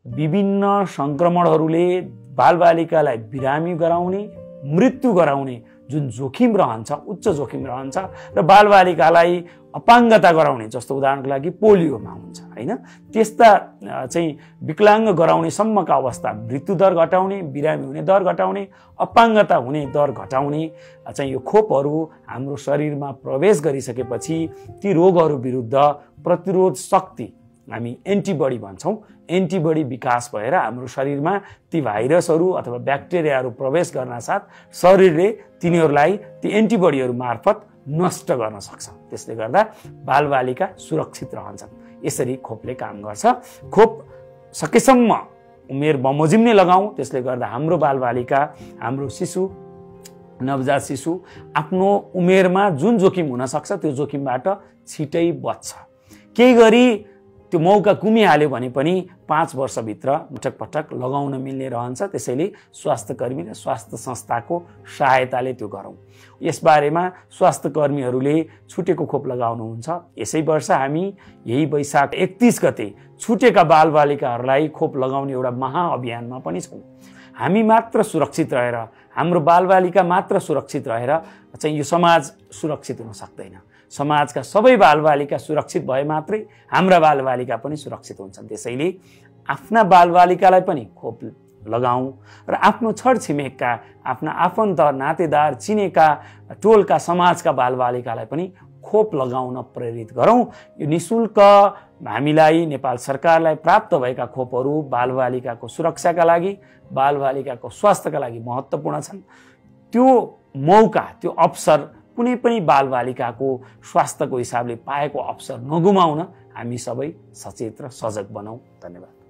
विभिन्न संक्रमणहरूले बालबालिकालाई बिरामी गराउने, मृत्यु गराउने जुन जोखिम रहन्छ, उच्च जोखिम रहन्छ र बालबालिकालाई अपाङ्गता गराउने, जस्तो उदाहरणको लागि पोलियोमा हुन्छ हैन, त्यस्ता चाहिँ विकलाङ्ग गराउने सम्मका अवस्था, मृत्यु दर घटाउने, बिरामी हुने दर घटाउने, अपाङ्गता हुने दर घटाउने चाहिँ यो खोपहरू हाम्रो शरीरमा प्रवेश गरिसकेपछि ती रोगहरू विरुद्ध प्रतिरोध शक्ति, हामी एन्टिबडी भन्छौँ, एन्टिबडी विकास भएर हाम्रो शरीरमा ती भाइरसहरू अथवा ब्याक्टेरियाहरू प्रवेश गर्न साथ शरीरले तिनीहरूलाई ती एन्टिबडीहरू मार्फत नष्ट गर्न सक्छ। त्यसले गर्दा बालबालिका सुरक्षित रहन्छन्। यसरी खोपले काम गर्छ। खोप सकेसम्म उमेर बमोजिम नै लगाऊ। त्यसले गर्दा हाम्रो बालबालिका, हाम्रो शिशु, नवजात शिशु आफ्नो उमेरमा जुन जोखिम हुन सक्छ त्यो जोखिमबाट छिटै बच्छ। केही गरी त्यो मौका गुमिहाल्यो भने पनि 5 वर्षभित्र पटक लगाउन मिल्ने रहन्छ। त्यसैले स्वास्थ्य कर्मी र स्वास्थ्य संस्थाको सहायताले त्यो गरौँ। यसबारेमा स्वास्थ्य कर्मीहरूले छुटेको खोप लगाउनुहुन्छ। यसै वर्ष हामी यही वैशाख 31 गते छुटेका बालबालिकाहरूलाई खोप लगाउने एउटा महाअभियानमा पनि छौँ। हामी मात्र सुरक्षित रहेर, हाम्रो बालबालिका मात्र सुरक्षित रहेर चाहिँ यो समाज सुरक्षित हुन सक्दैन। समाजका सबै बालबालिका सुरक्षित भए मात्रै हाम्रा बालबालिका पनि सुरक्षित हुन्छन्। त्यसैले आफ्ना बालबालिकालाई पनि खोप लगाऊ र आफ्नो छरछिमेकका, आफ्ना आफन्त, नातेदार, चिनेका, टोलका, समाजका बालबालिकालाई पनि खोप लगाउन प्रेरित गरौँ। यो निशुल्क हामीलाई नेपाल सरकारलाई प्राप्त भएका खोपहरू बालबालिकाको सुरक्षाका लागि, बालबालिकाको स्वास्थ्यका लागि महत्त्वपूर्ण छन्। त्यो मौका, त्यो अवसर कुनै पनि बालबालिकाको स्वास्थ्यको हिसाबले पाएको अवसर नगुमाउन हामी सबै सचेत र सजग बनौँ। धन्यवाद।